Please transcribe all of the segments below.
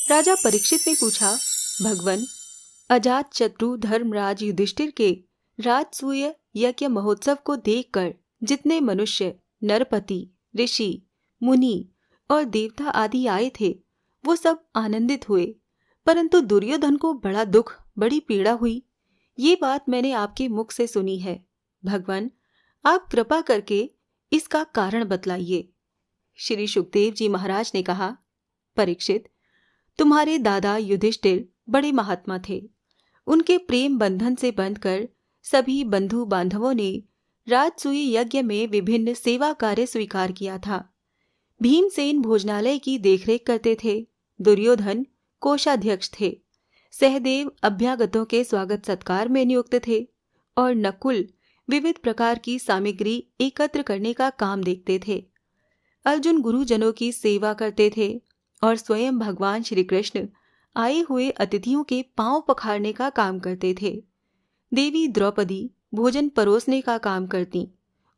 राजा परीक्षित ने पूछा, भगवन, अजात शत्रु धर्मराज युधिष्ठिर के राजसूय यज्ञ महोत्सव को देखकर जितने मनुष्य, नरपति, ऋषि, मुनि और देवता आदि आए थे, वो सब आनंदित हुए, परंतु दुर्योधन को बड़ा दुख, बड़ी पीड़ा हुई। ये बात मैंने आपके मुख से सुनी है। भगवान, आप कृपा करके इसका कारण बतलाइए। श्री सुखदेव जी महाराज ने कहा, परीक्षित, तुम्हारे दादा युधिष्ठिर बड़े महात्मा थे। उनके प्रेम बंधन से बंधकर सभी बंधु बांधवों ने राजसूय यज्ञ में विभिन्न सेवा कार्य स्वीकार किया था। भीमसेन भोजनालय की देखरेख करते थे, दुर्योधन कोषाध्यक्ष थे, सहदेव अभ्यागतों के स्वागत सत्कार में नियुक्त थे और नकुल विविध प्रकार की सामग्री एकत्र करने का काम देखते थे। अर्जुन गुरुजनों की सेवा करते थे और स्वयं भगवान श्री कृष्ण आए हुए अतिथियों के पांव पखारने का काम करते थे। देवी द्रौपदी भोजन परोसने का काम करती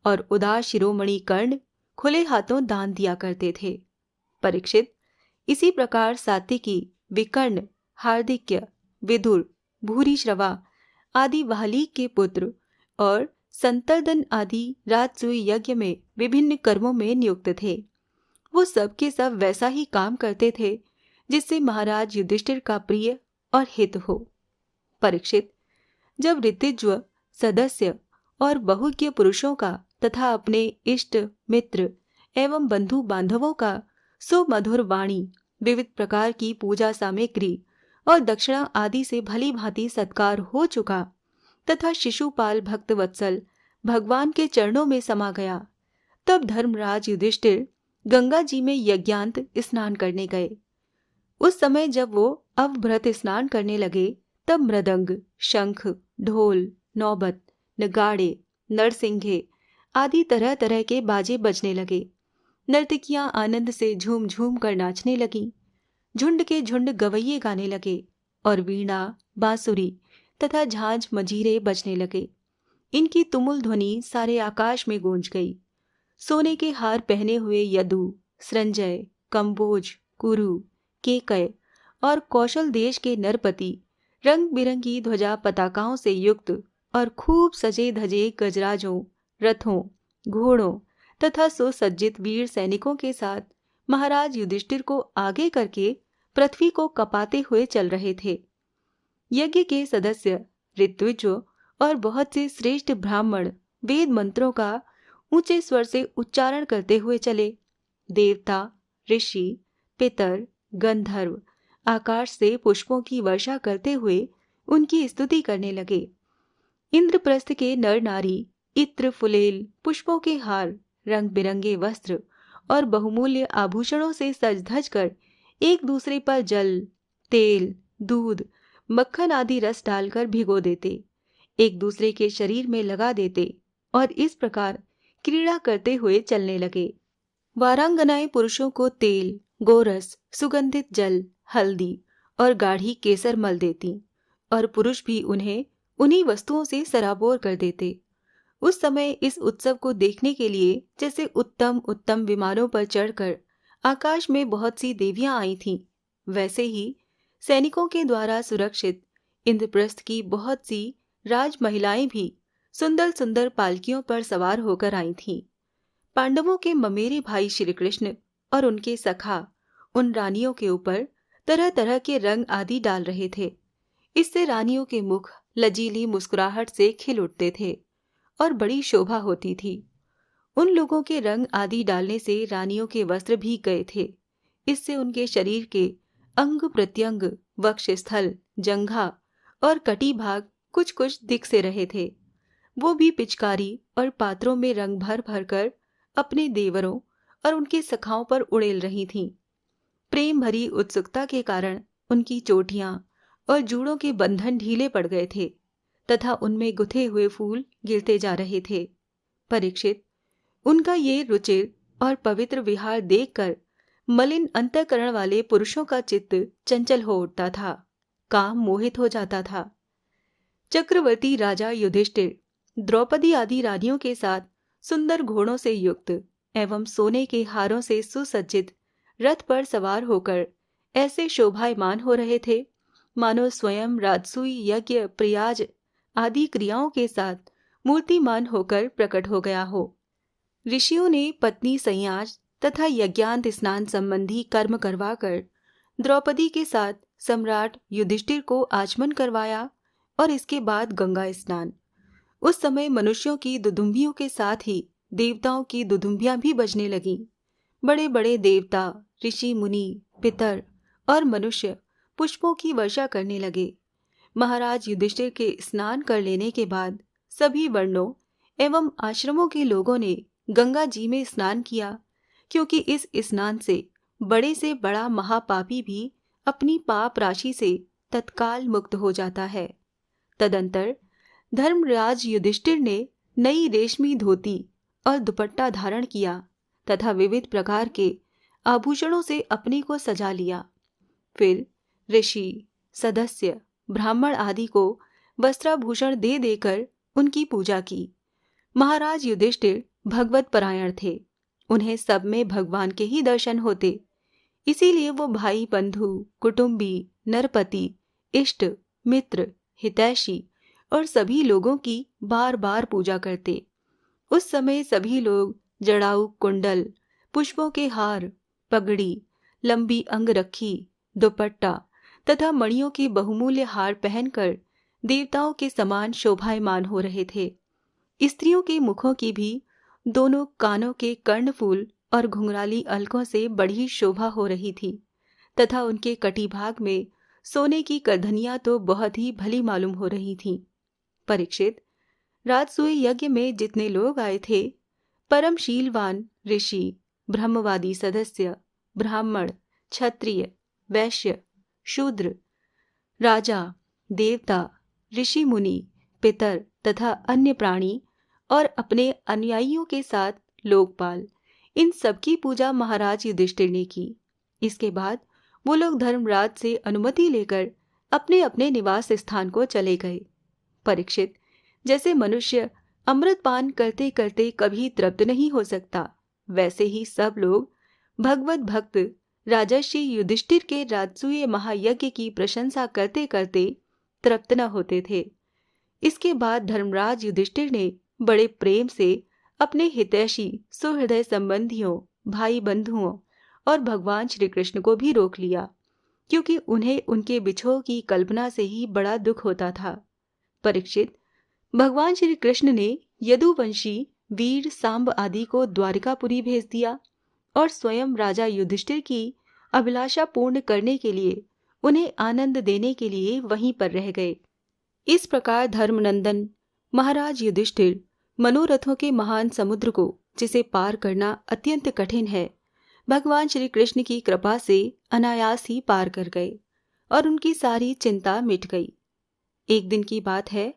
और उदार शिरोमणि कर्ण खुले हाथों दान दिया करते थे। परीक्षित, इसी प्रकार सात्विकी, विकर्ण, हार्दिक्य, विदुर, भूरिश्रवा आदि वाहलीक के पुत्र और संतर्दन आदि राजसूय यज्ञ में विभिन्न कर्मों में नियुक्त थे। वो सब के सब वैसा ही काम करते थे जिससे महाराज युधिष्ठिर का प्रिय और हित हो। परीक्षित, जब ऋतिज्व, सदस्य और बहुज्ञ पुरुषों का तथा अपने इष्ट मित्र एवं बंधु बांधवों का सुमधुर वाणी, विविध प्रकार की पूजा सामग्री और दक्षिणा आदि से भली भांति सत्कार हो चुका तथा शिशुपाल भक्त वत्सल भगवान के चरणों में समा गया, तब धर्मराज युधिष्ठिर गंगा जी में यज्ञांत स्नान करने गए। उस समय जब वो अवभृत स्नान करने लगे, तब मृदंग, शंख, ढोल, नौबत, नगाड़े, नरसिंघे आदि तरह तरह के बाजे बजने लगे। नर्तकियां आनंद से झूम झूम कर नाचने लगीं। झुंड के झुंड गवैये गाने लगे और वीणा, बांसुरी तथा झांझ मजीरे बजने लगे। इनकी तुमुल ध्वनि सारे आकाश में गूंज गई। सोने के हार पहने हुए यदु, संजय, कंबोज, कुरु, केकय और कौशल देश के नरपति रंग बिरंगी ध्वजा पताकाओं से युक्त और खूब सजे धजे गजराजों, रथों, घोड़ों तथा सुसज्जित वीर सैनिकों के साथ महाराज युधिष्ठिर को आगे करके पृथ्वी को कपाते हुए चल रहे थे। यज्ञ के सदस्य, ऋत्विजों और बहुत से श्रेष्ठ ब्राह्मण वेद मंत्रों का ऊंचे स्वर से उच्चारण करते हुए चले। देवता, ऋषि, पितर, गंधर्व आकाश से पुष्पों की वर्षा करते हुए उनकी स्तुति करने लगे। इंद्रप्रस्थ के नर नारी इत्र फुलेल, पुष्पों के हार, रंग बिरंगे वस्त्र और बहुमूल्य आभूषणों से सज धज कर एक दूसरे पर जल, तेल, दूध, मक्खन आदि रस डालकर भिगो देते, एक दूसरे के शरीर में लगा देते और इस प्रकार क्रीड़ा करते हुए चलने लगे। वारांगनाएं पुरुषों को तेल, गोरस, सुगंधित जल, हल्दी और गाढ़ी केसर मल देती और पुरुष भी उन्हें उन्हीं वस्तुओं से सराबोर कर देते। उस समय इस उत्सव को देखने के लिए जैसे उत्तम उत्तम विमानों पर चढ़कर आकाश में बहुत सी देवियां आई थीं, वैसे ही सैनिकों के द्वारा सुरक्षित इंद्रप्रस्थ की बहुत सी राज महिलाएं भी सुंदर सुंदर पालकियों पर सवार होकर आई थीं। पांडवों के ममेरे भाई श्री कृष्ण और उनके सखा उन रानियों के ऊपर तरह तरह के रंग आदि डाल रहे थे। इससे रानियों के मुख लजीली मुस्कुराहट से खिल उठते थे और बड़ी शोभा होती थी। उन लोगों के रंग आदि डालने से रानियों के वस्त्र भीग गए थे। इससे उनके शरीर के अंग प्रत्यंग, वक्षस्थल, जंघा और कटी भाग कुछ कुछ दिख से रहे थे। वो भी पिचकारी और पात्रों में रंग भर भर कर अपने देवरों और उनके सखाओं पर उड़ेल रही थीं। प्रेम भरी उत्सुकता के कारण उनकी चोटियां और जूड़ों के बंधन ढीले पड़ गए थे तथा उनमें गुथे हुए फूल गिरते जा रहे थे। परीक्षित, उनका ये रुचिर और पवित्र विहार देखकर मलिन अंतःकरण वाले पुरुषों का चित्त चंचल हो उठता था, काम मोहित हो जाता था। चक्रवर्ती राजा युधिष्ठिर द्रौपदी आदि रानियों के साथ सुंदर घोड़ों से युक्त एवं सोने के हारों से सुसज्जित रथ पर सवार होकर ऐसे शोभायमान हो रहे थे मानो स्वयं राजसूय यज्ञ प्रयाज आदि क्रियाओं के साथ मूर्तिमान होकर प्रकट हो गया हो। ऋषियों ने पत्नी संयाज तथा यज्ञांत स्नान संबंधी कर्म करवाकर द्रौपदी के साथ सम्राट युधिष्ठिर को आचमन करवाया और इसके बाद गंगा स्नान। उस समय मनुष्यों की दुदुम्बियों के साथ ही देवताओं की दुदुम्बियां भी बजने लगीं। बड़े बड़े देवता, ऋषि मुनि, पितर और मनुष्य पुष्पों की वर्षा करने लगे। महाराज युधिष्ठिर के स्नान कर लेने के बाद सभी वर्णों एवं आश्रमों के लोगों ने गंगा जी में स्नान किया, क्योंकि इस स्नान से बड़े से बड़ा महापापी भी अपनी पाप राशि से तत्काल मुक्त हो जाता है। तदंतर धर्मराज युधिष्ठिर ने नई रेशमी धोती और दुपट्टा धारण किया तथा विविध प्रकार के आभूषणों से अपने को सजा लिया। फिर ऋषि, सदस्य, ब्राह्मण आदि को वस्त्राभूषण दे देकर उनकी पूजा की। महाराज युधिष्ठिर भगवत परायण थे। उन्हें सब में भगवान के ही दर्शन होते, इसीलिए वो भाई बंधु, कुटुंबी, नरपति, इष्ट, मित्र, हितैषी और सभी लोगों की बार बार पूजा करते। उस समय सभी लोग जड़ाऊ कुंडल, पुष्पों के हार, पगड़ी, लंबी अंगरखी, दुपट्टा तथा मणियों के बहुमूल्य हार पहनकर देवताओं के समान शोभायमान हो रहे थे। स्त्रियों के मुखों की भी दोनों कानों के कर्णफूल और घुंघराली अलकों से बड़ी शोभा हो रही थी तथा उनके कटिभाग में सोने की करधनियां तो बहुत ही भली मालूम हो रही थीं। परीक्षित, राजसूय यज्ञ में जितने लोग आए थे, परम शीलवान ऋषि, ब्रह्मवादी सदस्य, ब्राह्मण, क्षत्रिय, वैश्य, शूद्र, राजा, देवता, ऋषि मुनि, पितर तथा अन्य प्राणी और अपने अनुयायियों के साथ लोकपाल, इन सबकी पूजा महाराज युधिष्ठिर ने की। इसके बाद वो लोग धर्मराज से अनुमति लेकर अपने अपने निवास स्थान को चले गए। परीक्षित, जैसे मनुष्य अमृत पान करते करते कभी तृप्त नहीं हो सकता, वैसे ही सब लोग भगवत भक्त राजर्षि युधिष्ठिर के राजसूय महायज्ञ की प्रशंसा करते करते तृप्त न होते थे। इसके बाद धर्मराज युधिष्ठिर ने बड़े प्रेम से अपने हितैषी सुहृदय संबंधियों, भाई बंधुओं और भगवान श्री कृष्ण को भी रोक लिया, क्योंकि उन्हें उनके बिछोह की कल्पना से ही बड़ा दुख होता था। परीक्षित, भगवान श्री कृष्ण ने यदुवंशी वीर सांब आदि को द्वारिकापुरी भेज दिया और स्वयं राजा युधिष्ठिर की अभिलाषा पूर्ण करने के लिए उन्हें आनंद देने के लिए वहीं पर रह गए। इस प्रकार धर्मनंदन महाराज युधिष्ठिर मनोरथों के महान समुद्र को, जिसे पार करना अत्यंत कठिन है, भगवान श्री कृष्ण की कृपा से अनायास ही पार कर गए और उनकी सारी चिंता मिट गई। एक दिन की बात है,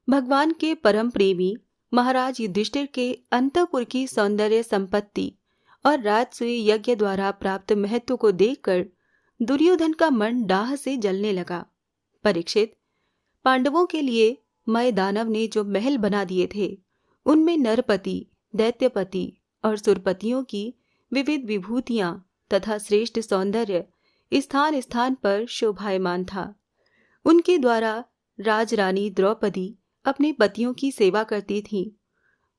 भगवान के परम प्रेमी महाराज युधिष्ठिर के अंतःपुर की सौंदर्य संपत्ति और राजसूय यज्ञ द्वारा प्राप्त महत्व को देखकर दुर्योधन का मन डाह से जलने लगा। परीक्षित, पांडवों के लिए मय दानव ने जो महल बना दिए थे, उनमें नरपति, दैत्यपति और सुरपतियों की विविध विभूतियां तथा श्रेष्ठ सौंदर्य स्थान स्थान पर शोभायमान था। उनके द्वारा राजरानी द्रौपदी अपने पतियों की सेवा करती थी।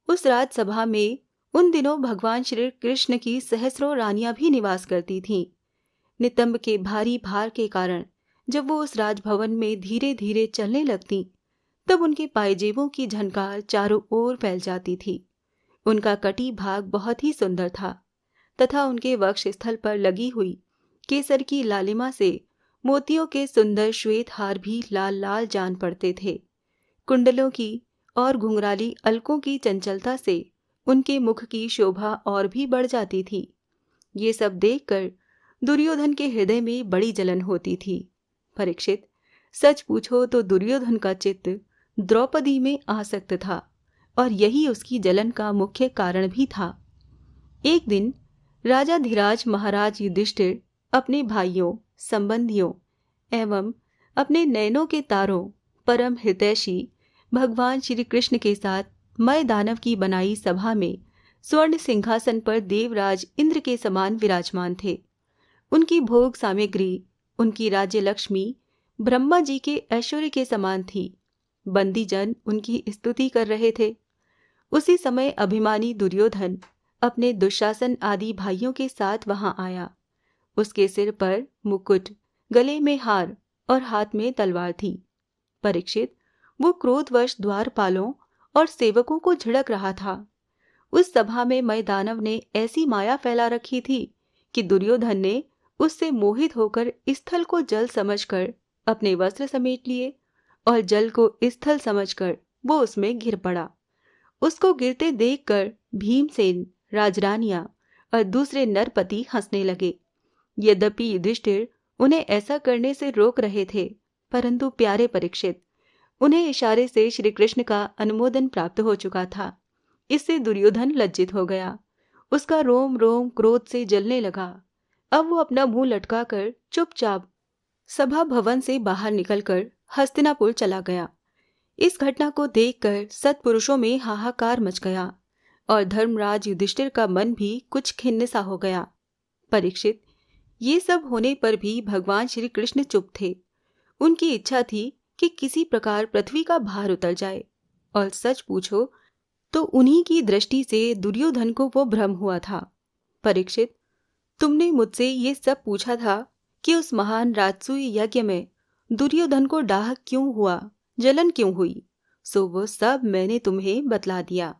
उस राजसभा में उन दिनों भगवान श्री कृष्ण की सहस्रों रानियां भी निवास करती थीं। नितंब के भारी भार के कारण जब वो उस राजभवन में धीरे धीरे चलने लगती, तब उनके पायजेबों की झनकार चारों ओर फैल जाती थी। उनका कटी भाग बहुत ही सुंदर था तथा उनके वक्ष स्थल पर लगी हुई केसर की लालिमा से मोतियों के सुंदर श्वेत हार भी लाल लाल जान पड़ते थे। कुंडलों की और घुंघराली अलकों की चंचलता से उनके मुख की शोभा और भी बढ़ जाती थी। ये सब देखकर दुर्योधन के हृदय में बड़ी जलन होती थी। परीक्षित, सच पूछो तो दुर्योधन का चित्त द्रौपदी में आसक्त था और यही उसकी जलन का मुख्य कारण भी था। एक दिन राजा धीराज महाराज युधिष्ठिर अपने भाइयों, संबंधियों एवं अपने नयनों के तारों परम हितैषी भगवान श्री कृष्ण के साथ मय दानव की बनाई सभा में स्वर्ण सिंहासन पर देवराज इंद्र के समान विराजमान थे। उनकी भोग सामग्री, उनकी राज्य लक्ष्मी ब्रह्मा जी के ऐश्वर्य के समान थी। बंदीजन उनकी स्तुति कर रहे थे। उसी समय अभिमानी दुर्योधन अपने दुशासन आदि भाइयों के साथ वहां आया। उसके सिर पर मुकुट, गले में हार और हाथ में तलवार थी। परीक्षित, वो क्रोधवश द्वारपालों और सेवकों को झिड़क रहा था। उस सभा में मैदानव ने ऐसी माया फैला रखी थी कि दुर्योधन ने उससे मोहित होकर स्थल को जल समझकर अपने वस्त्र समेट लिए और जल को स्थल समझकर वो उसमें गिर पड़ा। उसको गिरते देखकर भीमसेन, राजरानियां और दूसरे नरपति हंसने लगे। यद्यपि युधिष्ठिर उन्हें ऐसा करने से रोक रहे थे, परंतु प्यारे परीक्षित, उन्हें इशारे से श्री कृष्ण का अनुमोदन प्राप्त हो चुका था। इससे दुर्योधन लज्जित हो गया। उसका रोम रोम क्रोध से जलने लगा। अब वो अपना मुंह लटकाकर चुपचाप सभा भवन से बाहर निकलकर हस्तिनापुर चला गया। इस घटना को देखकर सत्पुरुषों में हाहाकार मच गया और धर्मराज युधिष्ठिर का मन भी कुछ खिन्न सा हो गया। परीक्षित, ये सब होने पर भी भगवान श्री कृष्ण चुप थे। उनकी इच्छा थी कि किसी प्रकार पृथ्वी का भार उतर जाए, और सच पूछो तो उन्हीं की दृष्टि से दुर्योधन को वो भ्रम हुआ था। परीक्षित, तुमने मुझसे ये सब पूछा था कि उस महान राजसूय यज्ञ में दुर्योधन को डाह क्यों हुआ, जलन क्यों हुई, सो वो सब मैंने तुम्हें बतला दिया।